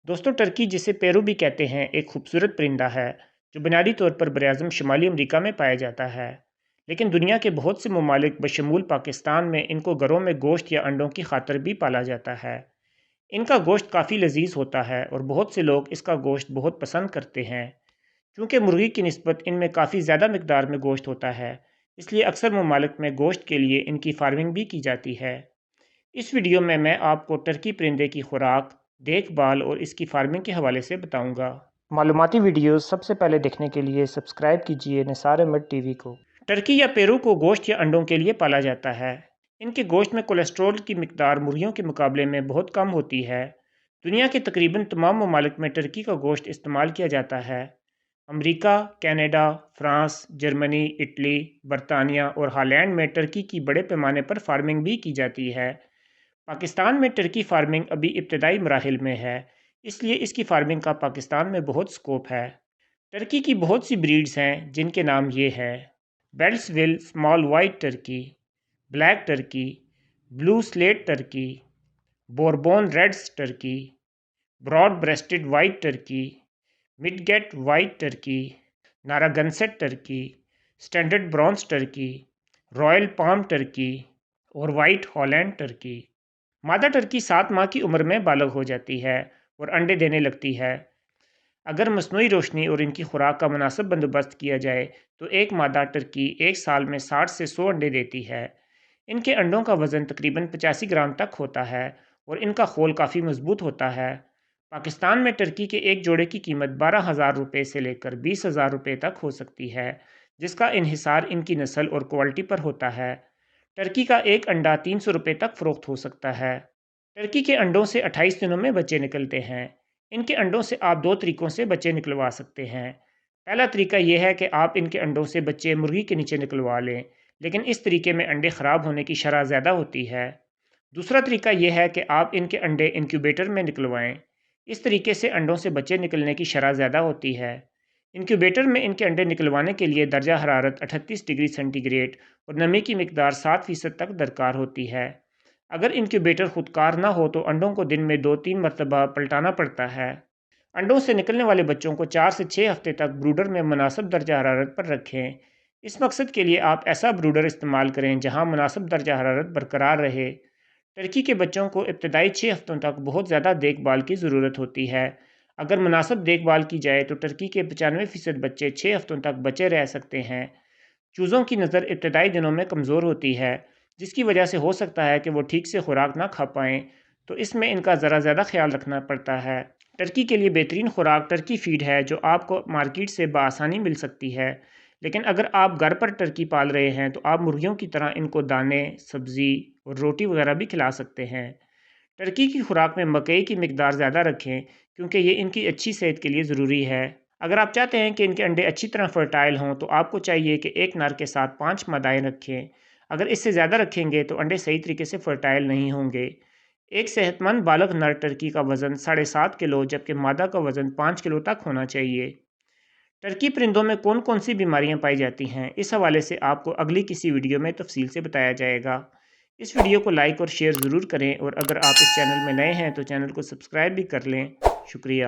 دوستوں ٹرکی جسے پیرو بھی کہتے ہیں ایک خوبصورت پرندہ ہے جو بنیادی طور پر براعظم شمالی امریکہ میں پایا جاتا ہے، لیکن دنیا کے بہت سے ممالک بشمول پاکستان میں ان کو گھروں میں گوشت یا انڈوں کی خاطر بھی پالا جاتا ہے۔ ان کا گوشت کافی لذیذ ہوتا ہے اور بہت سے لوگ اس کا گوشت بہت پسند کرتے ہیں۔ چونکہ مرغی کی نسبت ان میں کافی زیادہ مقدار میں گوشت ہوتا ہے، اس لیے اکثر ممالک میں گوشت کے لیے ان کی فارمنگ بھی کی جاتی ہے۔ اس ویڈیو میں آپ کو ٹرکی پرندے کی خوراک، دیکھ بھال اور اس کی فارمنگ کے حوالے سے بتاؤں گا۔ معلوماتی ویڈیوز سب سے پہلے دیکھنے کے لیے سبسکرائب کیجیے نثار احمد ٹی وی کو۔ ٹرکی یا پیرو کو گوشت یا انڈوں کے لیے پالا جاتا ہے۔ ان کے گوشت میں کولیسٹرول کی مقدار مرغیوں کے مقابلے میں بہت کم ہوتی ہے۔ دنیا کے تقریباً تمام ممالک میں ٹرکی کا گوشت استعمال کیا جاتا ہے۔ امریکہ، کینیڈا، فرانس، جرمنی، اٹلی، برطانیہ اور ہالینڈ میں ٹرکی کی بڑے پیمانے پر فارمنگ بھی کی جاتی ہے۔ پاکستان میں ٹرکی فارمنگ ابھی ابتدائی مراحل میں ہے، اس لیے اس کی فارمنگ کا پاکستان میں بہت سکوپ ہے۔ ٹرکی کی بہت سی بریڈز ہیں جن کے نام یہ ہے: Beltsville small white turkey, black turkey, blue slate turkey, bourbon reds turkey, broad breasted white turkey, midget white turkey, Narragansett turkey, standard bronze turkey, royal palm turkey اور وائٹ ہالینڈ ٹرکی۔ مادہ turkey 7 ماہ کی عمر میں بالغ ہو جاتی ہے اور انڈے دینے لگتی ہے۔ اگر مصنوعی روشنی اور ان کی خوراک کا مناسب بندوبست کیا جائے تو ایک مادہ ٹرکی ایک سال میں 60 سے 100 انڈے دیتی ہے۔ ان کے انڈوں کا وزن تقریباً 85 گرام تک ہوتا ہے اور ان کا خول کافی مضبوط ہوتا ہے۔ پاکستان میں ٹرکی کے ایک جوڑے کی قیمت 12,000 روپے سے لے کر 20,000 روپے تک ہو سکتی ہے، جس کا انحصار ان کی نسل اور کوالٹی پر ہوتا ہے۔ ٹرکی کا ایک انڈا 300 روپے تک فروخت ہو سکتا ہے۔ ٹرکی کے انڈوں سے 28 دنوں میں بچے نکلتے ہیں۔ ان کے انڈوں سے آپ 2 طریقوں سے بچے نکلوا سکتے ہیں۔ پہلا طریقہ یہ ہے کہ آپ ان کے انڈوں سے بچے مرغی کے نیچے نکلوا لیں، لیکن اس طریقے میں انڈے خراب ہونے کی شرح زیادہ ہوتی ہے۔ دوسرا طریقہ یہ ہے کہ آپ ان کے انڈے انکیوبیٹر میں نکلوائیں۔ اس طریقے سے انڈوں سے بچے نکلنے کی شرح زیادہ ہوتی ہے۔ انکیوبیٹر میں ان کے انڈے نکلوانے کے لیے درجہ حرارت 38 ڈگری سینٹی گریڈ اور نمی کی مقدار 7% تک درکار ہوتی ہے۔ اگر انکیوبیٹر خودکار نہ ہو تو انڈوں کو دن میں 2-3 مرتبہ پلٹانا پڑتا ہے۔ انڈوں سے نکلنے والے بچوں کو 4 سے 6 ہفتے تک بروڈر میں مناسب درجہ حرارت پر رکھیں۔ اس مقصد کے لیے آپ ایسا بروڈر استعمال کریں جہاں مناسب درجہ حرارت برقرار رہے۔ ٹرکی کے بچوں کو ابتدائی 6 ہفتوں تک بہت زیادہ دیکھ بھال کی ضرورت ہوتی ہے۔ اگر مناسب دیکھ بھال کی جائے تو ٹرکی کے 95% بچے 6 ہفتوں تک بچے رہ سکتے ہیں۔ چوزوں کی نظر ابتدائی دنوں میں کمزور ہوتی ہے، جس کی وجہ سے ہو سکتا ہے کہ وہ ٹھیک سے خوراک نہ کھا پائیں، تو اس میں ان کا ذرا زیادہ خیال رکھنا پڑتا ہے۔ ٹرکی کے لیے بہترین خوراک ٹرکی فیڈ ہے جو آپ کو مارکیٹ سے بآسانی مل سکتی ہے، لیکن اگر آپ گھر پر ٹرکی پال رہے ہیں تو آپ مرغیوں کی طرح ان کو دانے، سبزی اور روٹی وغیرہ بھی کھلا سکتے ہیں۔ ٹرکی کی خوراک میں مکئی کی مقدار زیادہ رکھیں کیونکہ یہ ان کی اچھی صحت کے لیے ضروری ہے۔ اگر آپ چاہتے ہیں کہ ان کے انڈے اچھی طرح فرٹائل ہوں تو آپ کو چاہیے کہ ایک نر کے ساتھ 5 مادائیں رکھیں۔ اگر اس سے زیادہ رکھیں گے تو انڈے صحیح طریقے سے فرٹائل نہیں ہوں گے۔ ایک صحت مند بالغ نر ٹرکی کا وزن 7.5 کلو جبکہ مادہ کا وزن 5 کلو تک ہونا چاہیے۔ ٹرکی پرندوں میں کون کون سی بیماریاں پائی جاتی ہیں، اس حوالے سے آپ کو اگلی کسی ویڈیو میں تفصیل سے بتایا جائے گا۔ اس ویڈیو کو لائک اور شیئر ضرور کریں اور اگر آپ اس چینل میں نئے ہیں تو چینل کو سبسکرائب بھی کر لیں۔ شکریہ۔